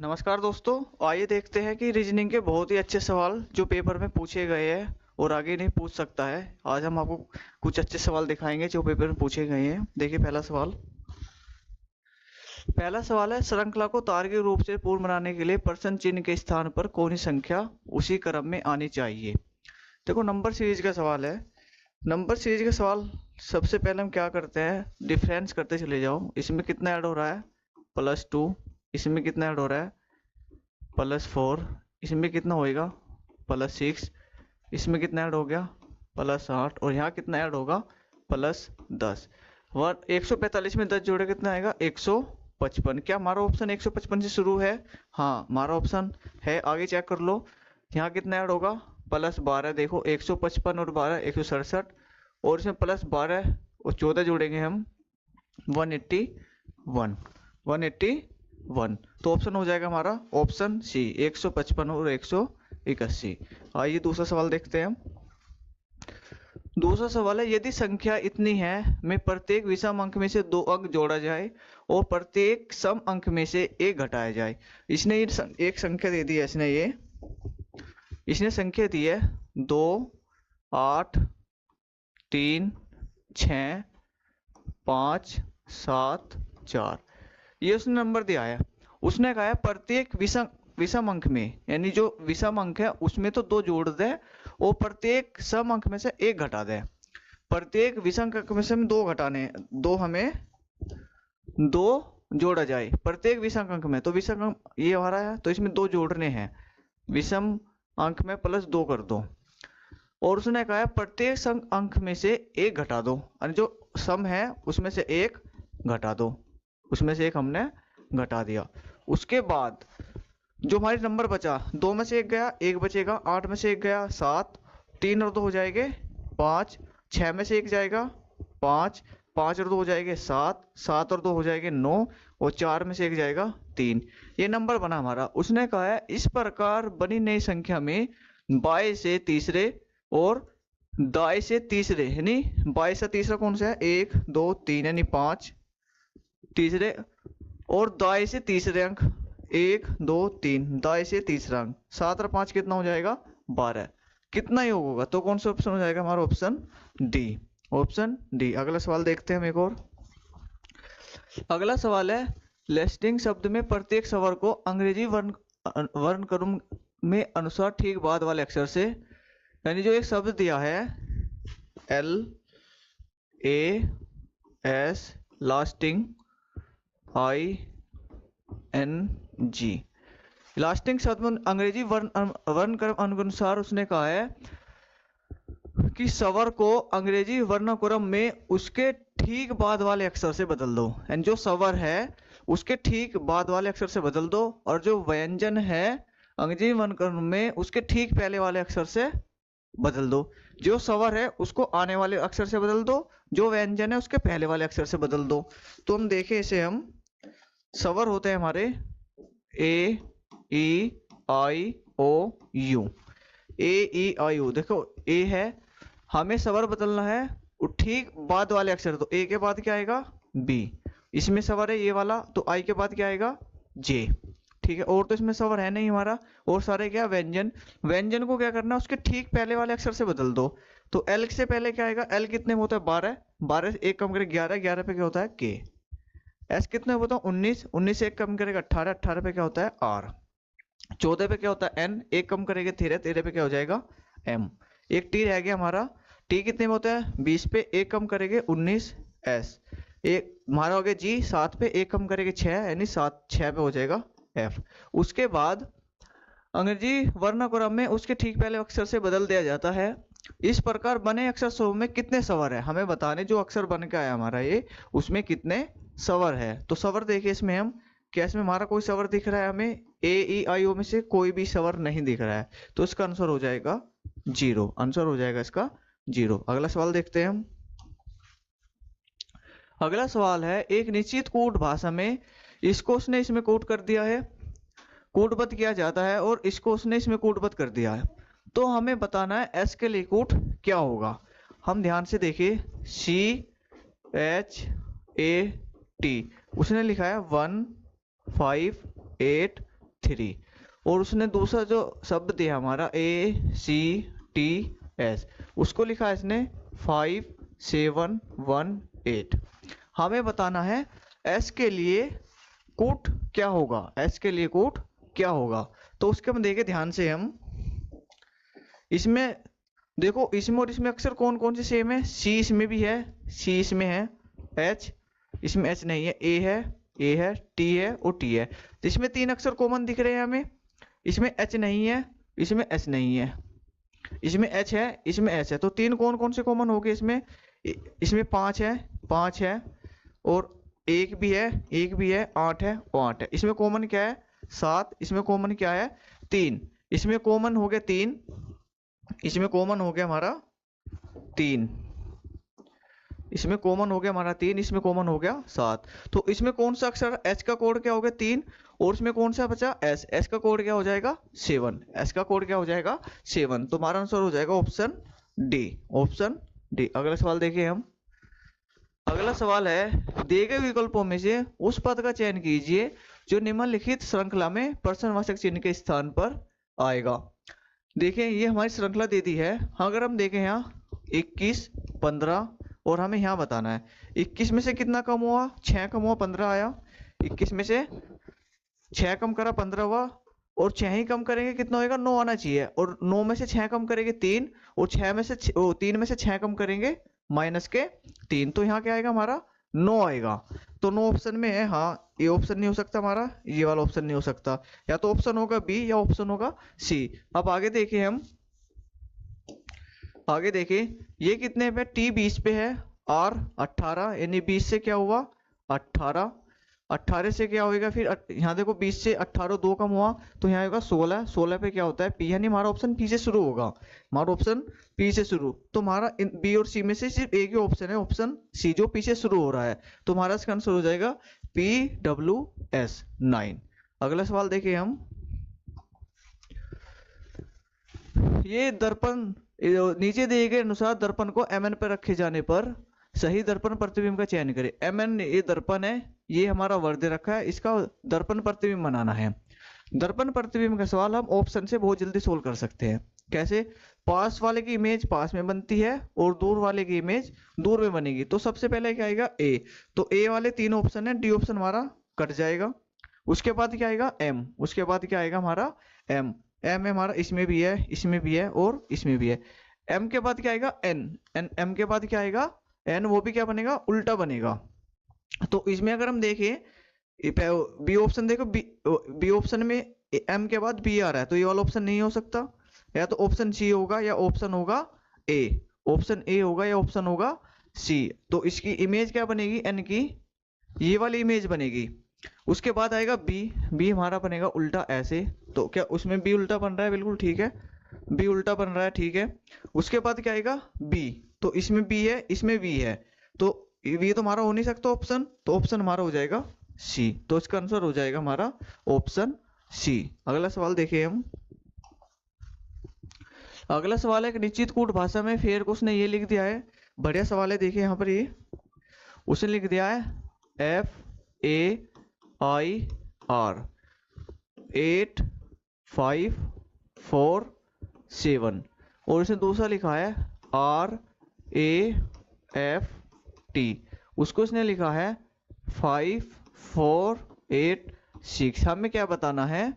नमस्कार दोस्तों। आइए देखते हैं कि रीजनिंग के बहुत ही अच्छे सवाल जो पेपर में पूछे गए हैं और आगे नहीं पूछ सकता है। आज हम आपको कुछ अच्छे सवाल दिखाएंगे जो पेपर में पूछे गए हैं। देखिए पहला सवाल है, श्रृंखला को तार्किक रूप से पूर्ण बनाने के लिए प्रश्न चिन्ह के स्थान पर कौन सी संख्या उसी क्रम में आनी चाहिए। देखो, नंबर सीरीज का सवाल है। नंबर सीरीज का सवाल सबसे पहले हम क्या करते हैं, डिफरेंस करते चले जाओ। इसमें कितना ऐड हो रहा है, +2। इसमें कितना ऐड हो रहा है, +4। इसमें कितना होएगा, +6। इसमें कितना ऐड हो गया, +8। और यहाँ कितना ऐड होगा, +10। 145 में 10 जोड़े कितना आएगा, 155। क्या हमारा ऑप्शन 155 से शुरू है? हाँ, हमारा ऑप्शन है। आगे चेक कर लो, यहाँ कितना ऐड होगा, +12। देखो 155 और 12 167। और इसमें +12 और 14 जोड़ेंगे हम, 181। तो ऑप्शन हो जाएगा हमारा ऑप्शन सी, 155 और 181। आइए दूसरा सवाल देखते हैं हम। दूसरा सवाल है, यदि संख्या इतनी है में प्रत्येक विषम अंक में से 2 अंक जोड़ा जाए और प्रत्येक सम अंक में से 1 घटाया जाए। इसने एक संख्या दे दी है, इसने संख्या दी है 2, 8, 3, 6, 5, 7, 4। ये उसने नंबर दिया है। उसने कहा है प्रत्येक विषम अंक में, यानी जो विषम अंक है उसमें तो 2 जोड़ दे और प्रत्येक सम अंक में से 1 घटा दे। प्रत्येक विषम अंक में से हमें 2 घटाने, 2 हमें 2 जोड़ा जाए प्रत्येक विषम अंक में। तो विषम अंक ये हमारा है, तो इसमें 2 जोड़ने हैं। विषम अंक में +2 कर दो। और उसने कहा है प्रत्येक सम अंक में से 1 घटा दो, यानी जो सम है उसमें से 1 घटा दो। उसमें से 1 हमने घटा दिया। उसके बाद जो हमारे नंबर बचा, 2 में से 1 गया, 1 बचेगा, 8 में से 1 गया, 7, 3 और 2 हो जाएंगे 5, 6 में से 1 जाएगा 5, 5 और 2 हो जाएंगे 7, 7 और 2 हो जाएंगे 9 और 4 में से 1 जाएगा 3। ये नंबर बना हमारा। उसने कहा है इस प्रकार बनी नई संख्या में बाएं से तीसरे और दाएं से तीसरे, यानी बाएं से तीसरा कौन सा है, 1, 2, 3, यानी 5 तीसरे, और दाएं से तीसरे अंक 1, 2, 3, दाएं से तीसरा अंक 7 और 5 कितना हो जाएगा, 12। कितना योग होगा, तो कौन सा ऑप्शन हो जाएगा हमारा, ऑप्शन डी। Option D. अगला सवाल देखते हैं हम एक और। अगला सवाल है, लिस्टिंग शब्द में प्रत्येक स्वर को अंग्रेजी वर्ण क्रम में अनुसार ठीक बाद वाले अक्षर से, यानी जो एक शब्द दिया है L A S lasting I N G, lasting शब्द में अंग्रेजी वर्ण क्रम अनुसार उसने कहा है कि स्वर को अंग्रेजी वर्णक्रम में उसके ठीक बाद वाले अक्षर से बदल दो। एंड जो स्वर है उसके ठीक बाद वाले अक्षर से बदल दो, और जो व्यंजन है अंग्रेजी वर्णक्रम में उसके ठीक पहले वाले अक्षर से बदल दो। जो स्वर है उसको आने वाले अक्षर से बदल दो, जो व्यंजन है उसके पहले वाले अक्षर से बदल दो। तो हम देखें इसे, हम स्वर होते हैं हमारे A E I O U, A E I U। देखो A है, हमें स्वर बदलना है ठीक बाद वाले अक्षर। तो A के बाद क्या आएगा, B। इसमें स्वर है ये वाला, तो I के बाद क्या आएगा, J। ठीक है, और तो इसमें स्वर है नहीं हमारा, और सारे क्या व्यंजन। व्यंजन को क्या करना है, उसके ठीक पहले वाले अक्षर से बदल दो। तो L से पहले क्या आएगा, L कितने में होता है, 12, 12 से 1 कम करे 11, 11 पे क्या होता है K। S कितने होता है, 19, 19 से 1 कम करेगा 18, 18 पे क्या होता है R। 14 पे क्या होता है N, 1 कम करेंगे 13, 13 पे क्या हो जाएगा M। एक T रह गया हमारा, T कितने में होता है, 20 पे 1 कम करेंगे 19 S। एक हमारा हो गया G, 7 पे 1 कम करेंगे 6, यानी 7, 6 पे हो जाएगा F। उसके बाद अंग्रेजी वर्णक्रम में उसके ठीक पहले अक्षर से बदल दिया जाता है। इस प्रकार बने अक्षर समूह में कितने स्वर है, हमें बताने जो अक्षर बन के आया हमारा ये, उसमें कितने स्वर है। तो स्वर देखिए इसमें हम, क्या इसमें हमारा कोई स्वर दिख रहा है, हमें A E I O में से कोई भी स्वर नहीं दिख रहा है, तो इसका आंसर हो जाएगा 0। आंसर हो जाएगा इसका 0। अगला सवाल देखते हैं हम। अगला सवाल है, एक निश्चित कूट भाषा में इसको उसने इसमें कूट कर दिया है, कूटबद्ध किया जाता है, और इसको उसने इसमें कूटबद्ध कर दिया है। तो हमें बताना है S के लिए कूट क्या होगा। हम ध्यान से देखिए, CHAT, उसने लिखा है 1, 5, 8, 3। और उसने दूसरा जो शब्द दिया हमारा ACTS, उसको लिखा है इसने 5718। हमें बताना है S के लिए कूट क्या होगा, S के लिए कूट क्या होगा। तो उसके हम देखें ध्यान से, हम इसमें देखो, इसमें और इसमें अक्षर कौन कौन से सेम है। C इसमें भी है, C इसमें है, H इसमें H नहीं है, A है, A है, T है और T है। तो इसमें 3 अक्षर कॉमन दिख रहे हैं हमें। इसमें H नहीं है, इसमें S नहीं है, इसमें H है, इसमें S है। तो 3 कौन कौन से कॉमन हो गए इसमें। इसमें 5 है, 5 है, और 1 भी है, 1 भी है, 8 है और 8 है। इसमें कॉमन क्या है 7, इसमें कॉमन क्या है 3। इसमें कॉमन हो गया 3, इसमें कॉमन हो गया हमारा 3, इसमें कॉमन हो गया हमारा 3, इसमें कॉमन हो गया 7। तो इसमें कौन सा अक्षर H का कोड क्या हो गया 3, और इसमें कौन सा बचा S, S का कोड क्या हो जाएगा 7, S का कोड क्या हो जाएगा 7। तो हमारा आंसर हो जाएगा ऑप्शन डी, ऑप्शन डी। अगला सवाल देखिए हम। अगला सवाल है, दिए गए विकल्पों में से उस पद का चयन कीजिए जो निम्नलिखित श्रृंखला में प्रश्नवाचक चिन्ह के स्थान पर आएगा। देखिए ये हमारी श्रृंखला दे दी है। अगर हम देखें यहाँ 21, 15 और हमें यहाँ बताना है 21 में से कितना कम हुआ 6 कम हुआ 15 आया। 21 में से 6 कम करा 15 हुआ, और 6 ही कम करेंगे कितना होएगा 9 आना चाहिए, और 9 में से 6 कम करेंगे 3, और 3 में से 6 कम करेंगे माइनस के 3। तो यहाँ क्या आएगा हमारा 9 आएगा। तो 9 ऑप्शन में है। हाँ ये ऑप्शन नहीं हो सकता हमारा, ये वाला ऑप्शन नहीं हो सकता, या तो ऑप्शन होगा बी या ऑप्शन होगा सी। अब आगे देखिए हम, आगे देखिए ये कितने पे T 20 पे है, R 18, यानी 20 से क्या हुआ 18, 18 से क्या होएगा फिर यहाँ देखो 20 से 18 2 कम हुआ तो यहाँ होगा 16, 16 पे क्या होता है P, यानी हमारा ऑप्शन P से शुरू होगा, हमारा ऑप्शन P से शुरू। तो हमारा B और C में से सिर्फ एक ही ऑप्शन है, ऑप्शन C, जो P से शुरू हो रहा है। तो हमारा इसका आंसर हो जाएगा PWS 9। अगला सवाल देखिए हम। ये दर्पण नीचे दिए गए अनुसार दर्पण को MN पर रखे जाने पर सही दर्पण प्रतिबिंब का चयन करें। MN ये दर्पण है, ये हमारा वर्ग दे रखा है, इसका दर्पण प्रतिबिंब बनाना है। दर्पण प्रतिबिंब का सवाल हम ऑप्शन से बहुत जल्दी सोल्व कर सकते हैं। कैसे, पास वाले की इमेज पास में बनती है और दूर वाले की इमेज दूर में बनेगी। तो सबसे पहले क्या आएगा A, तो A वाले 3 ऑप्शन है, D ऑप्शन हमारा कट जाएगा। उसके बाद क्या आएगा M, उसके बाद क्या आएगा हमारा M, M हमारा इसमें भी है, इसमें भी है और इसमें भी है। M के बाद क्या आएगा N, M के बाद क्या आएगा N, वो भी क्या बनेगा उल्टा बनेगा। तो इसमें अगर हम देखें बी ऑप्शन, देखो बी ऑप्शन में M के बाद B आ रहा है, तो ये वाला ऑप्शन नहीं हो सकता, या तो ऑप्शन सी होगा या ऑप्शन होगा A, ऑप्शन A होगा या ऑप्शन होगा C। तो इसकी इमेज क्या बनेगी N की, ये वाली इमेज बनेगी। उसके बाद आएगा B हमारा बनेगा उल्टा ऐसे। तो क्या उसमें B उल्टा बन रहा है, बिल्कुल ठीक है, B उल्टा बन रहा है, ठीक है। उसके बाद क्या आएगा B, तो इसमें B है, इसमें B है, तो ये तो हमारा हो नहीं सकता ऑप्शन, तो ऑप्शन हमारा हो जाएगा C। तो इसका आंसर हो जाएगा हमारा ऑप्शन C। अगला सवाल देखिए हम। अगला सवाल है, एक निश्चित कूट भाषा में फेयर को उसने ये लिख दिया है, बढ़िया सवाल है, देखिए यहाँ पर ये उसने लिख दिया है FAIR 8 5 4 7, और इसने दूसरा लिखा है RAFT, उसको इसने लिखा है 5 4 8 6। हमें क्या बताना है,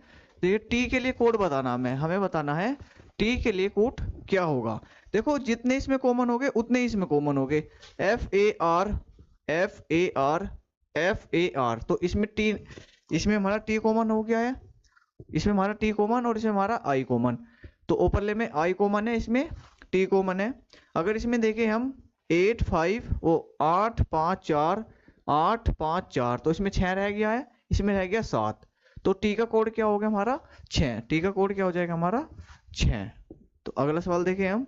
देखिए T के लिए कोड बताना हमें बताना है T के लिए कोड क्या होगा। देखो जितने इसमें कॉमन हो गए उतने ही इसमें कॉमन हो गए, FAR FAR FAR। तो इसमें T, इसमें हमारा T कॉमन हो गया है, इसमें हमारा T कॉमन और इसमें हमारा I कॉमन। तो ओपरले में I कॉमन है, इसमें T कॉमन है। अगर इसमें देखें हम 8 5 वो 8 5 4 8 5 4, तो इसमें 6 रह गया है, इसमें रह गया 7। तो T का कोड क्या हो गया हमारा 6, T का कोड क्या हो जाएगा हमारा 6। तो अगला सवाल देखें हम।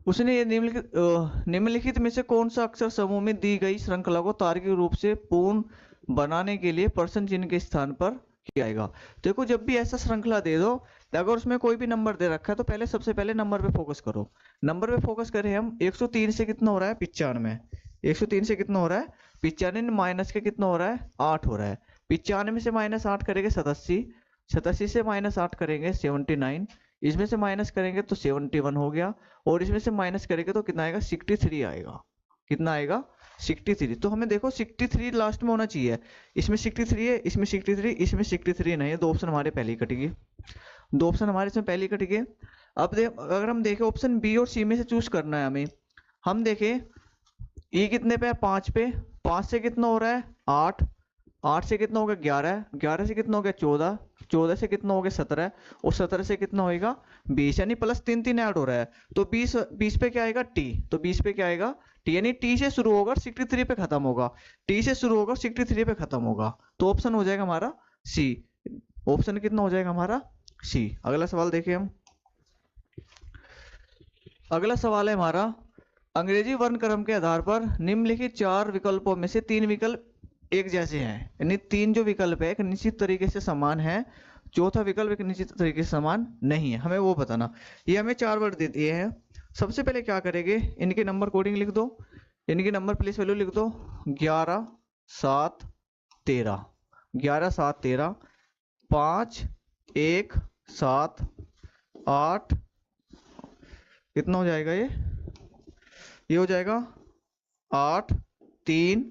उसने ये निम्नलिखित में से कौन सा अक्षर समूह में दी गई श्रृंखला को तार्किक रूप से पूर्ण बनाने के लिए प्रश्न चिन्ह के स्थान पर किया जाएगा। देखो जब भी ऐसा श्रृंखला दे दो, अगर उसमें कोई भी नंबर दे रखा है तो पहले सबसे पहले नंबर पे फोकस करो। नंबर पे फोकस करें हम, 103 से कितना हो रहा है 95, 103 से कितना हो रहा है 95, माइनस के कितना हो रहा है 8 हो रहा है, 95 से -8 करेंगे 87, 87 से -8 करेंगे 79, इसमें से माइनस करेंगे तो 71 हो गया, और इसमें से माइनस करेंगे तो कितना आएगा 63 आएगा। कितना आएगा 63। तो हमें देखो 63 लास्ट में होना चाहिए, इसमें 63 है, इसमें 63, इसमें 63 नहीं है, दो ऑप्शन हमारे पहले ही कट गए, दो ऑप्शन हमारे इसमें पहले ही कट गए। अब अगर हम देखें ऑप्शन बी और सी में से चूज करना है हमें, हम देखें ई कितने पे है 5 पे, 5 से कितना हो रहा है 8, 8 से कितना हो गया 11, 11 से कितना हो गया 14, 14 से कितना हो गया 17, और 17 से कितना होएगा 20, यानी प्लस 3 ऐड हो रहा है, तो 20 20 पे क्या आएगा टी, तो 20 पे क्या आएगा टी, यानी टी से शुरू होगा 63 पे खत्म होगा, टी से शुरू होगा 63 पे खत्म होगा, तो ऑप्शन हो जाएगा हमारा सी। ऑप्शन कितना हो जाएगा हमारा सी। अगला सवाल देखिए हम, अगला सवाल है हमारा, अंग्रेजी वर्ण क्रम के आधार पर निम्नलिखित 4 विकल्पों में से 3 विकल्प एक जैसे हैं, यानी 3 जो विकल्प है एक निश्चित तरीके से समान है, चौथा विकल्प एक निश्चित तरीके से समान नहीं है, हमें वो बताना। ये हमें 4 वर्ड दे दिए हैं। सबसे पहले क्या करेंगे, इनके नंबर कोडिंग लिख दो, इनकी नंबर प्लेस वैल्यू लिख दो, 11 7 13, 11 7 13, 5 1 7 8, कितना हो जाएगा ये हो जाएगा 8 3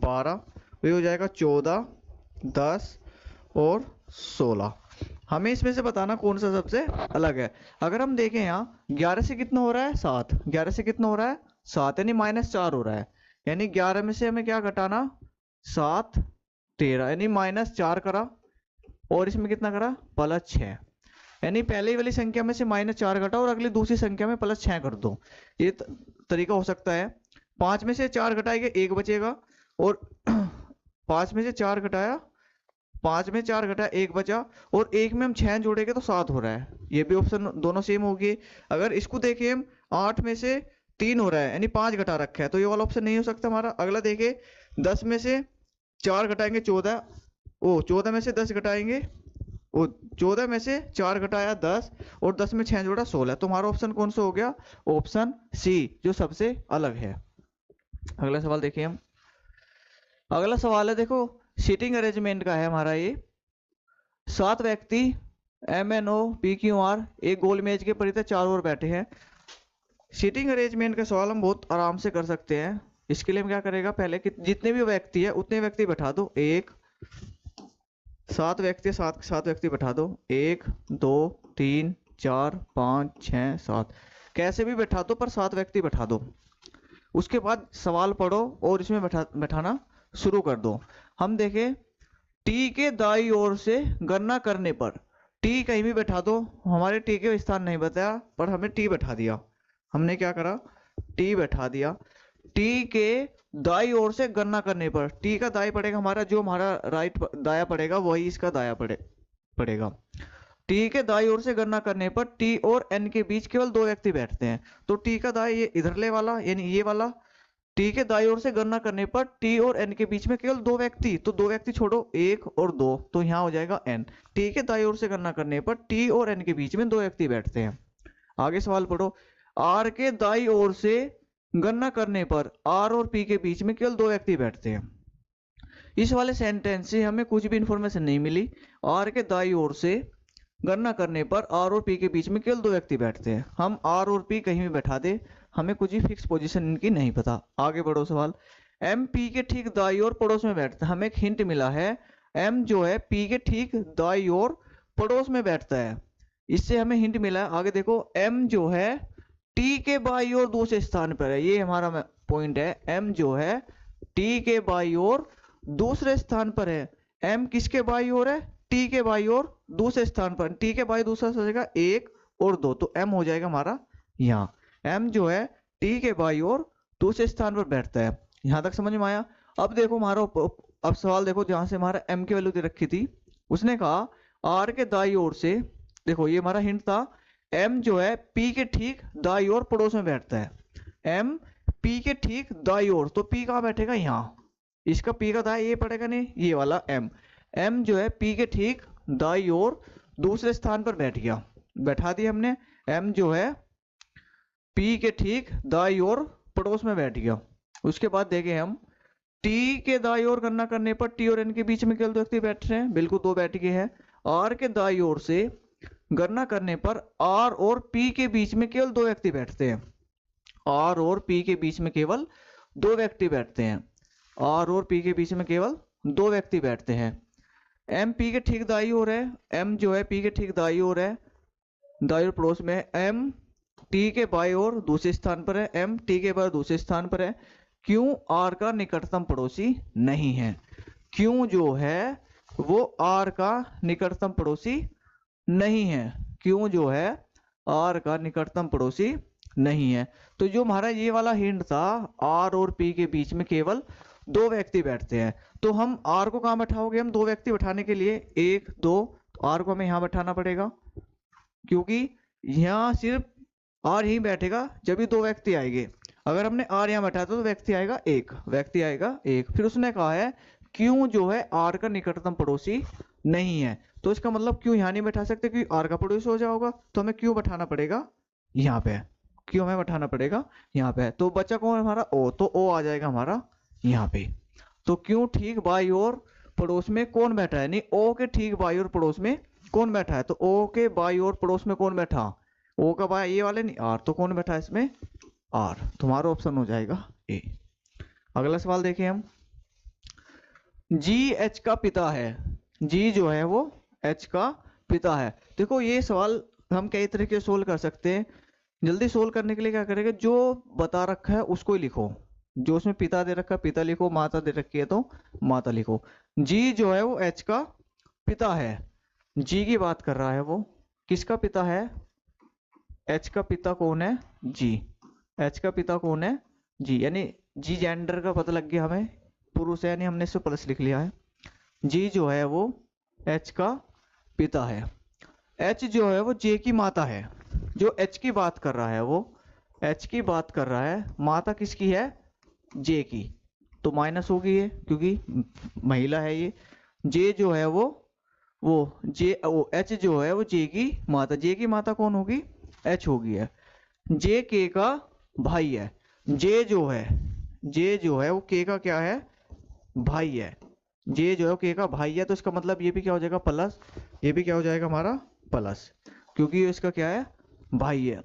12, ये हो जाएगा 14 10 और 16। हमें इसमें से बताना कौन सा सबसे अलग है। अगर हम देखें यहाँ 11 से कितना हो रहा है 7, 11 से कितना हो रहा है 7, यानी -4 हो रहा है, यानी 11 में से हमें क्या घटाना 7 13, यानी -4 करा, और इसमें कितना करा +6, यानी पहले वाली संख्या में से -4 घटा और अगली दूसरी संख्या में +6 कर दो, ये तरीका हो सकता है। 5 में से 4 घटाएंगे 1 बचेगा, और 5 में से 4 घटाया, 5 में 4 घटाया 1 बचा, और 1 में हम 6 जोड़ेंगे तो 7 हो रहा है, ये भी ऑप्शन दोनों सेम होगी। अगर इसको देखें हम 8 में से 3 हो रहा है, यानी 5 घटा रखा है, तो ये वाला ऑप्शन नहीं हो सकता हमारा। अगला देखे 10 में से 4 घटाएंगे 14, 14 में से 10 घटाएंगे, 14 में से 4 घटाया 10, और 10 में 6 जोड़ा 16, तो हमारा ऑप्शन कौन सा हो गया ऑप्शन सी, जो सबसे अलग है। अगला सवाल देखिए हम, अगला सवाल है देखो सीटिंग अरेंजमेंट का है हमारा ये। 7 व्यक्ति MNO PQR एक गोल मेज के परितः चारों ओर बैठे हैं। सीटिंग अरेंजमेंट का सवाल हम बहुत आराम से कर सकते हैं। इसके लिए हम क्या करेगा, पहले कि जितने भी व्यक्ति है उतने व्यक्ति बैठा दो, 7 व्यक्ति 7 व्यक्ति बैठा दो, 1 2 3 4 5 6 7, कैसे भी बैठा दो पर 7 व्यक्ति बैठा दो। उसके बाद सवाल पढ़ो और इसमें बैठाना शुरू कर दो। हम देखें टी के दाई ओर से गणना करने पर, टी कहीं भी बैठा दो, हमारे टी के स्थान नहीं बताया पर हमें टी बैठा दिया, हमने क्या करा टी बैठा दिया। टी के दाई ओर से गणना करने पर, टी का दाई पड़ेगा हमारा, जो हमारा राइट दाया पड़ेगा वही इसका दाया पड़ेगा। टी के दाई ओर से गणना करने पर टी और एन के बीच केवल 2 व्यक्ति बैठते हैं, तो टी का दाई ये इधरले वाला यानी ये वाला, टी के दाई ओर से गणना करने पर टी और एन के बीच में केवल 2 व्यक्ति, तो 2 व्यक्ति छोड़ो 1 और 2, तो यहाँ हो जाएगा एन। टी के दाई ओर से गणना करने पर टी और एन के बीच में 2 व्यक्ति बैठते हैं। आगे सवाल पढ़ो, आर के दाई ओर से गणना करने पर आर और पी के बीच में केवल 2 व्यक्ति बैठते हैं। इस वाले सेंटेंस से हमें कुछ भी इंफॉर्मेशन नहीं मिली। आर के दाई ओर से गणना करने पर आर और पी के बीच में केवल 2 व्यक्ति बैठते हैं। हम आर और पी कहीं भी बैठा दे, हमें कुछ ही फिक्स पोजीशन इनकी नहीं पता। आगे बढ़ो सवाल, एम पी के ठीक दाई ओर पड़ोस में बैठता है। हमें एक हिंट मिला है, एम जो है पी के ठीक दाई ओर पड़ोस में बैठता है, इससे हमें हिंट मिला है। आगे देखो एम जो है टी के बाई ओर दूसरे स्थान पर है, ये हमारा पॉइंट है। एम जो है टी के बाई ओर दूसरे स्थान पर है। एम किसके बाई ओर है, टी के बाई ओर दूसरे स्थान पर। टी के बाई दूसरा हो जाएगा 1 और 2, तो एम हो जाएगा हमारा यहाँ। एम जो है टी के बाई ओर दूसरे स्थान पर बैठता है। यहां तक समझ में आया। अब देखो हमारा, अब सवाल देखो जहां से हमारा एम की वैल्यू दे रखी थी, उसने कहा आर के दाई ओर से, देखो ये हमारा हिंट था, एम जो है पी के ठीक दाई ओर पड़ोस में बैठता है। एम पी के ठीक दाई ओर, तो पी कहाँ बैठेगा यहाँ, इसका पी का दाई ये पड़ेगा नहीं, ये वाला एम। एम जो है पी के ठीक दाई ओर दूसरे स्थान पर बैठ गया, बैठा दिया हमने। एम जो है पी के ठीक दाई ओर पड़ोस में बैठ गया। उसके बाद देखें हम टी के दाई ओर गणना करने पर टी और एन के बीच में केवल 2 व्यक्ति बैठ रहे हैं, बिल्कुल 2 बैठ गए हैं। आर के दाई ओर से गणना करने पर आर और पी के बीच में केवल 2 व्यक्ति बैठते हैं। आर और पी के बीच में केवल 2 व्यक्ति बैठते हैं। आर और पी के बीच में केवल 2 व्यक्ति बैठते हैं। एम पी के ठीक दाई ओर है, एम जो है पी के ठीक दाई ओर है, दाई ओर पड़ोस में। एम टी के बाई ओर दूसरे स्थान पर है, एम टी के बाई दूसरे स्थान पर है। क्यू आर का निकटतम पड़ोसी नहीं है। क्यू जो है वो आर का निकटतम पड़ोसी नहीं है। क्यू जो है आर का निकटतम पड़ोसी नहीं है। तो जो हमारा ये वाला हिंट था, आर और पी के बीच में केवल 2 व्यक्ति बैठते हैं, तो हम आर को कहां बैठाओगे? हम 2 व्यक्ति बैठाने के लिए 1 2, तो आर को हमें यहां बैठाना पड़ेगा, क्योंकि यहां सिर्फ आर ही बैठेगा जब भी 2 व्यक्ति आएंगे। अगर हमने आर यहां बैठाया तो व्यक्ति आएगा 1, व्यक्ति आएगा 1। फिर उसने कहा है क्यू जो है आर का निकटतम पड़ोसी नहीं है, तो इसका मतलब क्यू यहां नहीं बैठा सकते क्योंकि आर का पड़ोसी हो जाएगा, तो हमें क्यू बैठाना पड़ेगा यहाँ पे। क्यू हमें बैठाना पड़ेगा यहाँ पे। तो बच्चा कौन हमारा? ओ, तो ओ आ जाएगा हमारा यहाँ पे। तो क्यू ठीक बाई और पड़ोस में कौन बैठा है? नहीं, ओ के ठीक बाई और पड़ोस में कौन बैठा है? तो ओ के बाई और पड़ोस में कौन बैठा? ओ का बाई ये वाले नहीं, आर। तो कौन बैठा है इसमें? आर। तुम्हारा ऑप्शन हो जाएगा ए। अगला सवाल देखें हम। जी एच का पिता है। जी जो है वो एच का पिता है। देखो ये सवाल हम कई तरीके से सोल्व कर सकते हैं। जल्दी सोल्व करने के लिए क्या करेंगे, जो बता रखा है उसको ही लिखो। जो उसमें पिता दे रखा है पिता लिखो, माता दे रखी है तो माता लिखो। जी जो है वो एच का पिता है। जी की बात कर रहा है वो। किसका पिता है? एच का पिता कौन है? जी। एच का पिता कौन है? जी। यानी जी जेंडर का पता लग गया हमें, पुरुष है, यानी हमने इसको प्लस लिख लिया है। जी जो है वो एच का पिता है। एच जो है वो जे की माता है। जो एच की बात कर रहा है वो एच की बात कर रहा है, माता किसकी है? जे की। तो माइनस हो गई है क्योंकि महिला है ये। जे जो है वो जे एच जो है वो जे की माता। जे की माता कौन होगी? एच होगी है। जे के का भाई है। जे जो है वो के का क्या है? भाई है। जे जो है वो के का भाई है, तो इसका मतलब ये भी क्या हो जाएगा? प्लस। ये भी क्या हो जाएगा हमारा? प्लस, क्योंकि ये इसका क्या है? भाई है।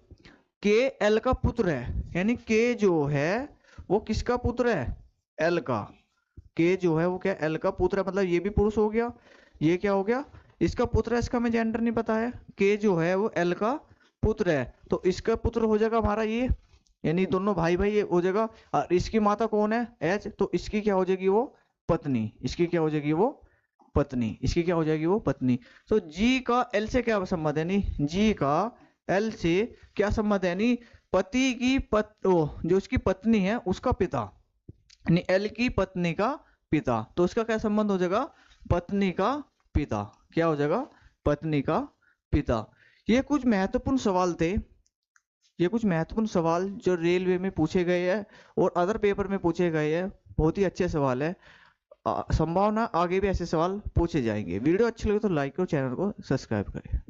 के एल का पुत्र है, यानी के जो है वो किसका पुत्र है? एल का। के जो है वो क्या? एल का पुत्र है, मतलब ये भी पुरुष हो गया, ये क्या हो गया? इसका पुत्र है। इसका हमें जेंडर नहीं पता है। के जो है वो एल का पुत्र है, तो इसका पुत्र हो जाएगा हमारा ये, यानी दोनों भाई भाई ये हो जाएगा। और इसकी माता कौन है? एच। तो इसकी क्या हो जाएगी? वो पत्नी। इसकी क्या हो जाएगी? वो पत्नी। इसकी क्या हो जाएगी? वो पत्नी। तो जी का एल से क्या संबंध है? नहीं, जी का एल से क्या संबंध है? नहीं, पति की जो उसकी पत्नी है उसका पिता, यानी एल की पत्नी का पिता। तो उसका क्या संबंध हो जाएगा? पत्नी का पिता। क्या हो जाएगा? पत्नी का पिता। ये कुछ महत्वपूर्ण सवाल थे। ये कुछ महत्वपूर्ण सवाल जो रेलवे में पूछे गए हैं और अदर पेपर में पूछे गए हैं। बहुत ही अच्छे सवाल है। संभावना आगे भी ऐसे सवाल पूछे जाएंगे। वीडियो अच्छी लगे तो लाइक करो, चैनल को सब्सक्राइब करें।